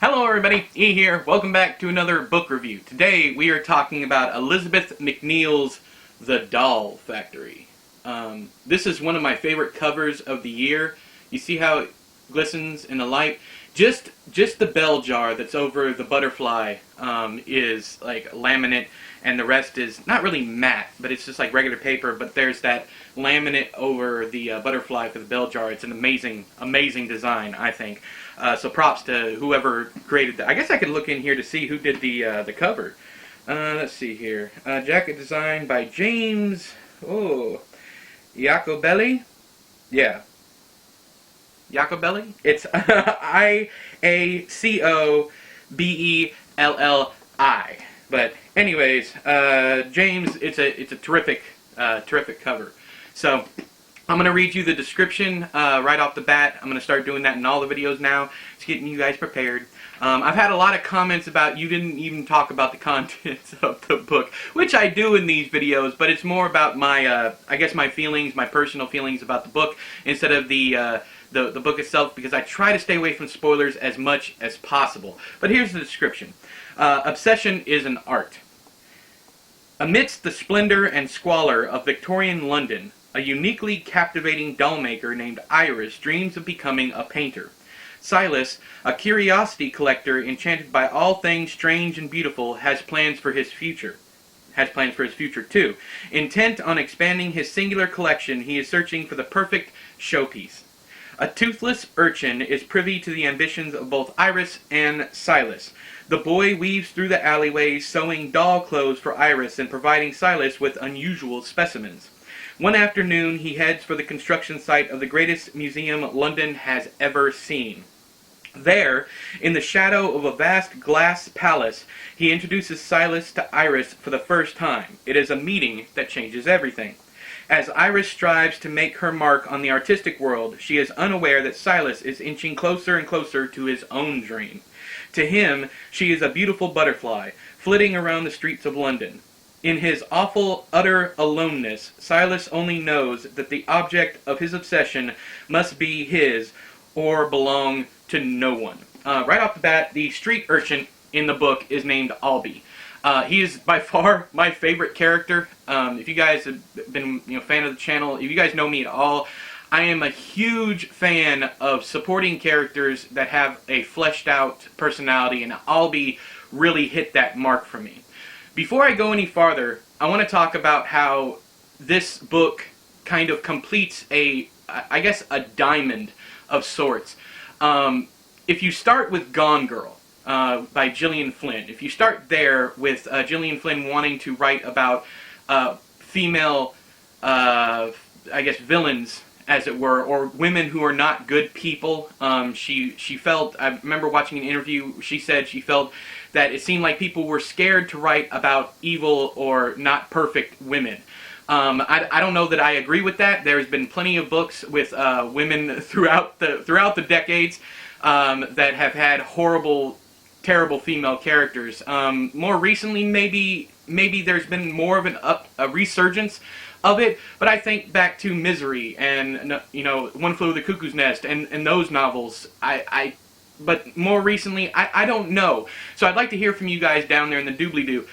Hello everybody, E here. Welcome back to another book review. Today we are talking about Elizabeth McNeil's The Doll Factory. This is one of my favorite covers of the year. You see how it glistens in the light? Just the bell jar that's over the butterfly is like laminate, and the rest is not really matte, but it's just like regular paper, but there's that laminate over the butterfly for the bell jar. It's an amazing design, I think. So props to whoever created that. I guess I could look in here to see who did the cover. Let's see here. Jacket design by James Iacobelli. Yeah. Iacobelli? It's Iacobelli. But anyways, James, it's a terrific cover. So I'm going to read you the description right off the bat. I'm going to start doing that in all the videos now. It's getting you guys prepared. I've had a lot of comments about you didn't even talk about the contents of the book, which I do in these videos, but it's more about my, I guess my feelings, my personal feelings about the book, instead of the book itself, because I try to stay away from spoilers as much as possible. But here's the description. Obsession is an art. Amidst the splendor and squalor of Victorian London, a uniquely captivating doll maker named Iris dreams of becoming a painter. Silas, a curiosity collector enchanted by all things strange and beautiful, has plans for his future too. Intent on expanding his singular collection, he is searching for the perfect showpiece. A toothless urchin is privy to the ambitions of both Iris and Silas. The boy weaves through the alleyways, sewing doll clothes for Iris and providing Silas with unusual specimens. One afternoon, he heads for the construction site of the greatest museum London has ever seen. There, in the shadow of a vast glass palace, he introduces Silas to Iris for the first time. It is a meeting that changes everything. As Iris strives to make her mark on the artistic world, she is unaware that Silas is inching closer and closer to his own dream. To him, she is a beautiful butterfly, flitting around the streets of London. In his awful, utter aloneness, Silas only knows that the object of his obsession must be his, or belong to no one. Right off the bat, the street urchin in the book is named Albie. He is by far my favorite character. If you guys have been fan of the channel, if you guys know me at all, I am a huge fan of supporting characters that have a fleshed out personality, and Albie really hit that mark for me. Before I go any farther, I want to talk about how this book kind of completes I guess a diamond of sorts. If you start with Gone Girl by Gillian Flynn, if you start there with Gillian Flynn wanting to write about female, I guess, villains, as it were, or women who are not good people, she felt, I remember watching an interview, she said she felt that it seemed like people were scared to write about evil or not perfect women. I don't know that I agree with that. There's been plenty of books with women throughout the decades that have had horrible, terrible female characters. More recently, maybe there's been more of a resurgence of it, but I think back to Misery and One Flew Over the Cuckoo's Nest and those novels. But more recently, I don't know. So I'd like to hear from you guys down there in the doobly-doo.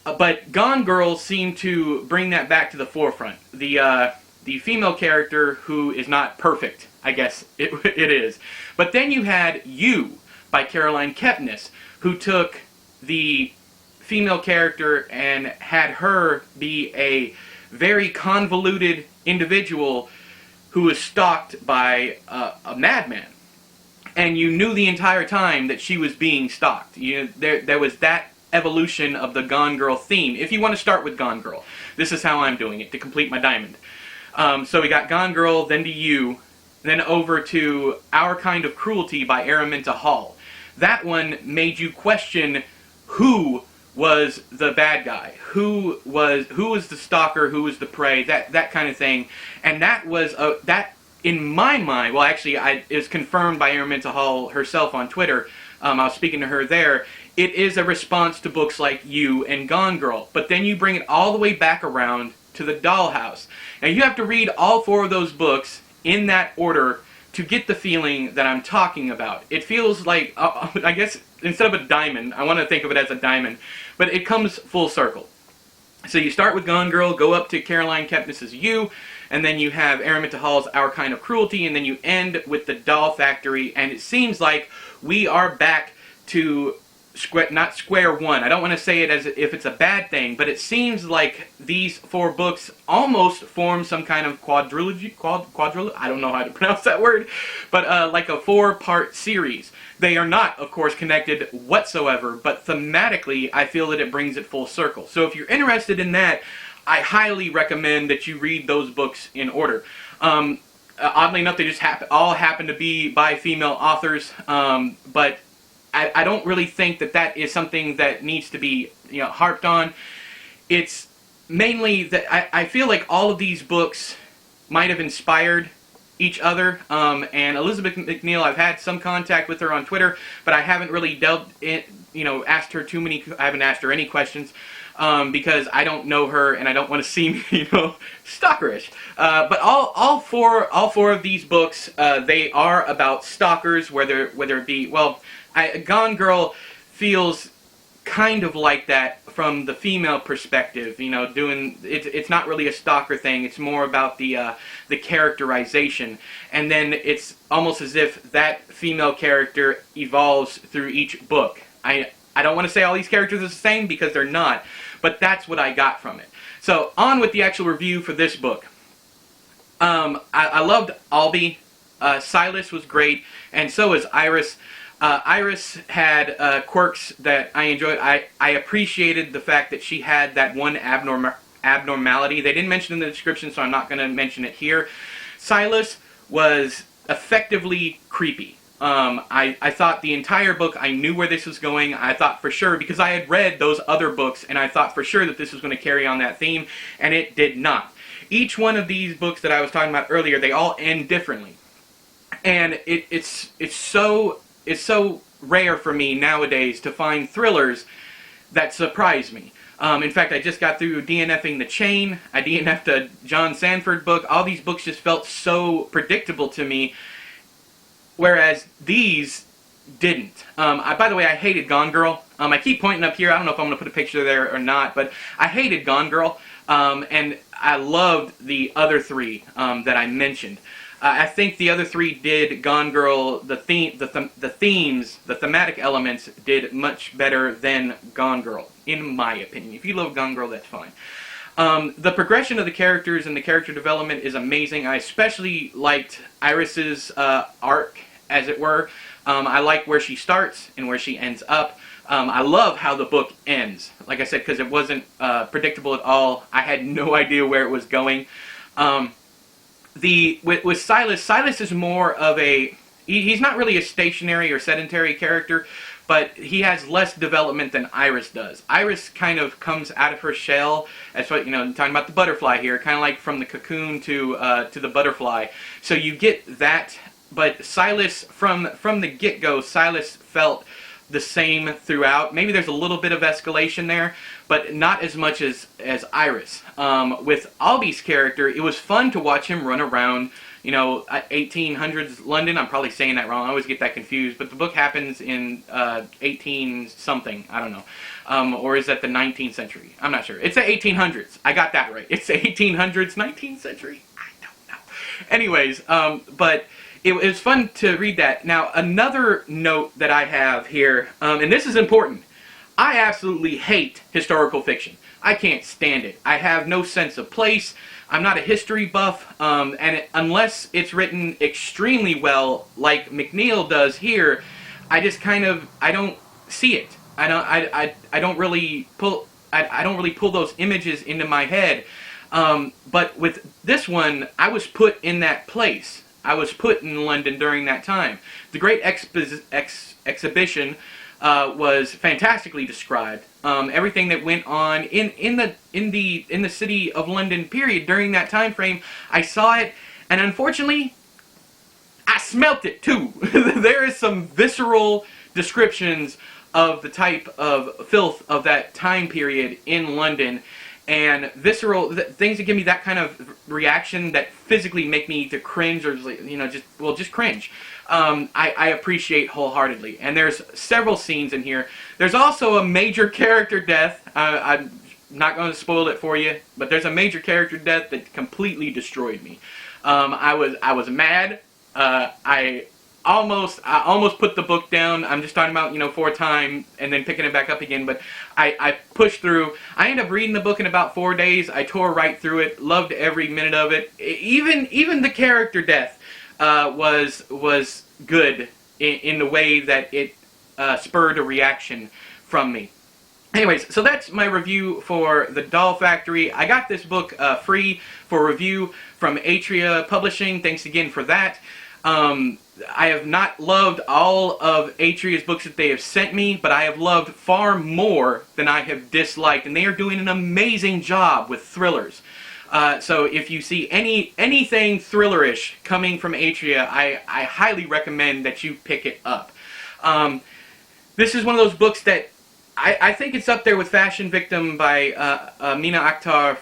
But Gone Girl seemed to bring that back to the forefront. The female character who is not perfect, I guess it is. But then you had You by Caroline Kepnes, who took the female character and had her be a very convoluted individual who was stalked by a madman. And you knew the entire time that she was being stalked. There was that evolution of the Gone Girl theme. If you want to start with Gone Girl, this is how I'm doing it to complete my diamond. So we got Gone Girl, then to You, then over to Our Kind of Cruelty by Araminta Hall. That one made you question who was the bad guy, who was the stalker, who was the prey, that kind of thing. And that was that in my mind. Well, actually, it was confirmed by Araminta Hall herself on Twitter. I was speaking to her there. It is a response to books like You and Gone Girl, but then you bring it all the way back around to The Dollhouse. Now you have to read all four of those books in that order to get the feeling that I'm talking about. It feels like, I guess, instead of a diamond, I want to think of it as a diamond, but it comes full circle. So you start with Gone Girl, go up to Caroline Kepnes's You, and then you have Araminta Hall's Our Kind of Cruelty, and then you end with The Doll Factory, and it seems like we are back to not square one. I don't want to say it as if it's a bad thing, but it seems like these 4 books almost form some kind of quadrilogy, I don't know how to pronounce that word, but like a 4-part series. They are not, of course, connected whatsoever, but thematically, I feel that it brings it full circle. So if you're interested in that, I highly recommend that you read those books in order. Oddly enough, they just all happen to be by female authors, but I don't really think that that is something that needs to be, harped on. It's mainly that I feel like all of these books might have inspired each other, and Elizabeth McNeil, I've had some contact with her on Twitter, but I haven't really asked her I haven't asked her any questions, because I don't know her and I don't want to seem, stalkerish. But all four of these books, they are about stalkers, whether it be, Gone Girl feels kind of like that from the female perspective, it's not really a stalker thing, it's more about the characterization, and then it's almost as if that female character evolves through each book. I don't want to say all these characters are the same, because they're not, but that's what I got from it. So, on with the actual review for this book. I loved Albie, Silas was great, and so is Iris. Iris had quirks that I enjoyed. I appreciated the fact that she had that one abnormality. They didn't mention it in the description, so I'm not going to mention it here. Silas was effectively creepy. I thought the entire book, I knew where this was going. I thought for sure, because I had read those other books, and I thought for sure that this was going to carry on that theme, and it did not. Each one of these books that I was talking about earlier, they all end differently. And it's so rare for me nowadays to find thrillers that surprise me. In fact, I just got through DNFing The Chain. I DNF'd a John Sanford book. All these books just felt so predictable to me, whereas these didn't. By the way, I hated Gone Girl. I keep pointing up here. I don't know if I'm going to put a picture there or not, but I hated Gone Girl, and I loved the other 3 that I mentioned. I think the other 3 did Gone Girl, the themes, the thematic elements did much better than Gone Girl, in my opinion. If you love Gone Girl, that's fine. The progression of the characters and the character development is amazing. I especially liked Iris's arc, as it were. I like where she starts and where she ends up. I love how the book ends. Like I said, because it wasn't predictable at all. I had no idea where it was going. With Silas is more of he's not really a stationary or sedentary character, but he has less development than Iris does. Iris kind of comes out of her shell, as what, talking about the butterfly here, kind of like from the cocoon to the butterfly. So you get that, but Silas, from the get-go, Silas felt the same throughout. Maybe there's a little bit of escalation there, but not as much as Iris. With Albie's character, it was fun to watch him run around, 1800s London. I'm probably saying that wrong. I always get that confused, but the book happens in 18-something. I don't know. Or is that the 19th century? I'm not sure. It's the 1800s. I got that right. It's the 1800s, 19th century? I don't know. Anyways, but it was fun to read that. Now, another note that I have here, and this is important. I absolutely hate historical fiction. I can't stand it. I have no sense of place. I'm not a history buff, unless it's written extremely well, like McNeil does here, I don't see it. I don't really pull those images into my head. But with this one, I was put in that place. I was put in London during that time. The Great Exhibition was fantastically described. Everything that went on in the city of London period during that time frame, I saw it, and unfortunately, I smelt it too. There is some visceral descriptions of the type of filth of that time period in London, and visceral things that give me that kind of reaction that physically make me to cringe or just cringe. I appreciate wholeheartedly. And there's several scenes in here. There's also a major character death. I'm not going to spoil it for you, but there's a major character death that completely destroyed me. I was mad. I almost put the book down. I'm just talking about, for a time and then picking it back up again. But I pushed through. I ended up reading the book in about 4 days. I tore right through it. Loved every minute of it. Even the character death was good in the way that it spurred a reaction from me. Anyways, so that's my review for The Doll Factory. I got this book free for review from Atria Publishing. Thanks again for that. I have not loved all of Atria's books that they have sent me, but I have loved far more than I have disliked, and they are doing an amazing job with thrillers. So if you see anything thrillerish coming from Atria, I highly recommend that you pick it up. This is one of those books that I think it's up there with Fashion Victim by Mina Akhtar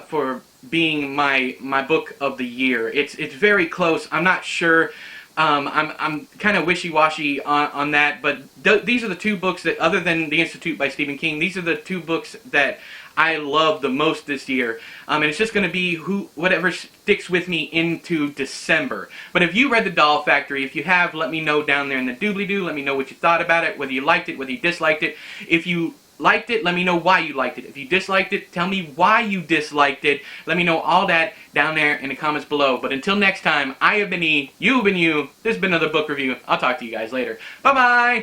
for being my book of the year. It's very close. I'm not sure. I'm kind of wishy-washy on that, but these are the two books that, other than The Institute by Stephen King, these are the two books that I love the most this year. And it's just going to be whatever sticks with me into December. But if you read The Doll Factory, if you have, let me know down there in the doobly-doo. Let me know what you thought about it, whether you liked it, whether you disliked it. If you liked it, let me know why you liked it. If you disliked it, tell me why you disliked it. Let me know all that down there in the comments below. But until next time, I have been E, you have been you. This has been another book review. I'll talk to you guys later. Bye-bye!